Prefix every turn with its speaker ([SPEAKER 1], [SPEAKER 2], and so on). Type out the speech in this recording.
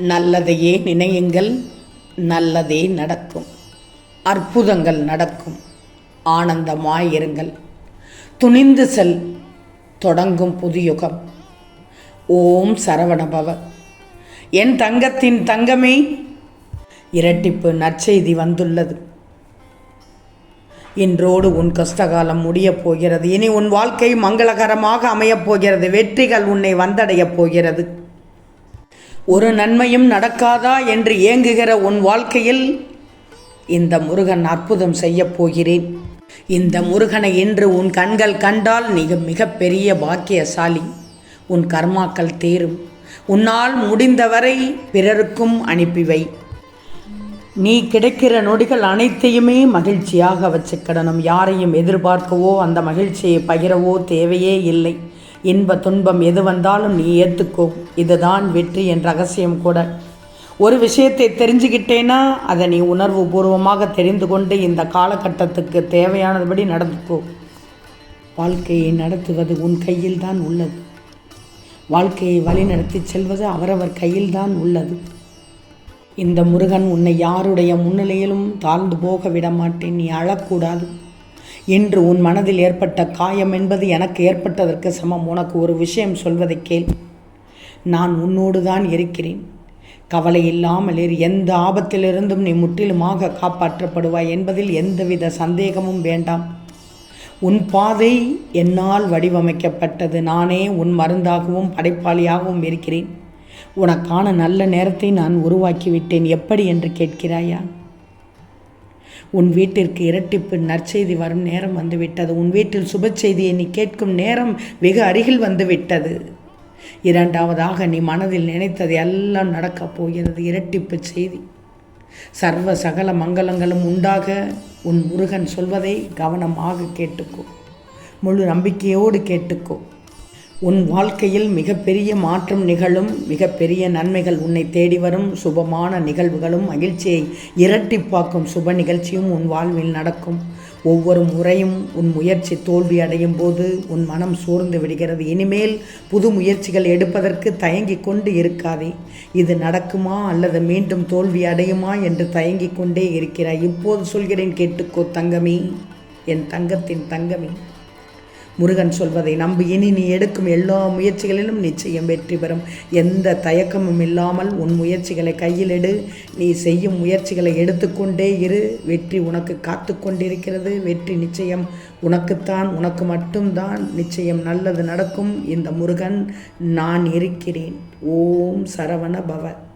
[SPEAKER 1] நல்லதையே நினையுங்கள், நல்லதே நடக்கும். அற்புதங்கள் நடக்கும். ஆனந்தமாயிருங்கள். துணிந்து செல். தொடங்கும் புதுயுகம். ஓம் சரவணபவ. என் தங்கத்தின் தங்கமே, இரட்டிப்பு நற்செய்தி வந்துள்ளது. இன்றோடு உன் கஷ்டகாலம் முடியப் போகிறது. இனி உன் வாழ்க்கை மங்களகரமாக அமையப் போகிறது. வெற்றிகள் உன்னை வந்தடையப் போகிறது. ஒரு நன்மையும் நடக்காதா என்று ஏங்குகிற உன் வாழ்க்கையில் இந்த முருகன் அற்புதம் செய்யப் போகிறேன். இந்த முருகனை இன்று உன் கண்கள் கண்டால் நீ மிகப்பெரிய பாக்கியசாலி. உன் கர்மாக்கள் தீரும். உன்னால் முடிந்தவரை பிறருக்கும் அனுப்பிவை. நீ கிடைக்கிற நொடிகள் அனைத்தையுமே மகிழ்ச்சியாக வச்சுக்கிடணும். யாரையும் எதிர்பார்க்கவோ அந்த மகிழ்ச்சியை பகிரவோ தேவையே இல்லை. இன்ப துன்பம் எது வந்தாலும் நீ ஏற்றுக்கோ. இதுதான் வெற்றி என்ற ரகசியம் கூட. ஒரு விஷயத்தை தெரிஞ்சுக்கிட்டேன்னா அதை நீ உணர்வு பூர்வமாக தெரிந்து கொண்டு இந்த காலகட்டத்துக்கு தேவையானபடி நடந்துக்கோ. வாழ்க்கையை நடத்துவது உன் கையில் தான் உள்ளது. வாழ்க்கையை வழிநடத்தி செல்வது அவரவர் கையில்தான் உள்ளது. இந்த முருகன் உன்னை யாருடைய முன்னிலையிலும் தாழ்ந்து போக விட மாட்டேன். நீ அழக்கூடாது. இன்று உன் மனதில் ஏற்பட்ட காயம் என்பது எனக்கு ஏற்பட்டதற்கு சமம். உனக்கு ஒரு விஷயம் சொல்வதை கேள். நான் உன்னோடு தான் இருக்கிறேன். கவலை இல்லாமல் இரு. எந்த ஆபத்திலிருந்தும் நீ முற்றிலுமாக காப்பாற்றப்படுவாய் என்பதில் எந்தவித சந்தேகமும் வேண்டாம். உன் பாதை என்னால் வடிவமைக்கப்பட்டது. நானே உன் மருந்தாகவும் படைப்பாளியாகவும் இருக்கிறேன். உனக்கான நல்ல நேரத்தை நான் உருவாக்கிவிட்டேன். எப்படி என்று கேட்கிறாயா? உன் வீட்டிற்கு இரட்டிப்பு நற்செய்தி வரும் நேரம் வந்துவிட்டது. உன் வீட்டில் சுப செய்தியை நீ கேட்கும் நேரம் வெகு அருகில் வந்துவிட்டது. இரண்டாவதாக நீ மனதில் நினைத்தது எல்லாம் நடக்கப் போகிறது. இரட்டிப்பு செய்தி. சர்வ சகல மங்களங்களும் உண்டாக உன் முருகன் சொல்வதை கவனமாக கேட்டுக்கோ. முழு நம்பிக்கையோடு கேட்டுக்கோ. உன் வாழ்க்கையில் மிகப்பெரிய மாற்றம் நிகழும். மிகப்பெரிய நன்மைகள் உன்னை தேடி வரும். சுபமான நிகழ்வுகளும் மகிழ்ச்சியை இரட்டிப்பாக்கும் சுப நிகழ்ச்சியும் உன் வாழ்வில் நடக்கும். ஒவ்வொரு முறையும் உன் முயற்சி தோல்வி அடையும் போது உன் மனம் சோர்ந்து விடுகிறது. இனிமேல் புது முயற்சிகள் எடுப்பதற்கு தயங்கிக் கொண்டு இருக்காதே. இது நடக்குமா அல்லது மீண்டும் தோல்வி அடையுமா என்று தயங்கிக் கொண்டே இருக்கிறாய். இப்போது சொல்கிறேன், கேட்டுக்கோ தங்கமே, என் தங்கத்தின் தங்கமே. முருகன் சொல்வதை நம்பு. இனி நீ எடுக்கும் எல்லா முயற்சிகளிலும் நிச்சயம் வெற்றி பெறும். எந்த தயக்கமும் இல்லாமல் உன் முயற்சிகளை கையில் எடு. நீ செய்யும் முயற்சிகளை எடுத்துக்கொண்டே இரு. வெற்றி உனக்கு காத்து கொண்டிருக்கிறது. வெற்றி நிச்சயம் உனக்குத்தான். உனக்கு மட்டும்தான். நிச்சயம் நல்லது நடக்கும். இந்த முருகன் நான் இருக்கிறேன். ஓம் சரவண பவ.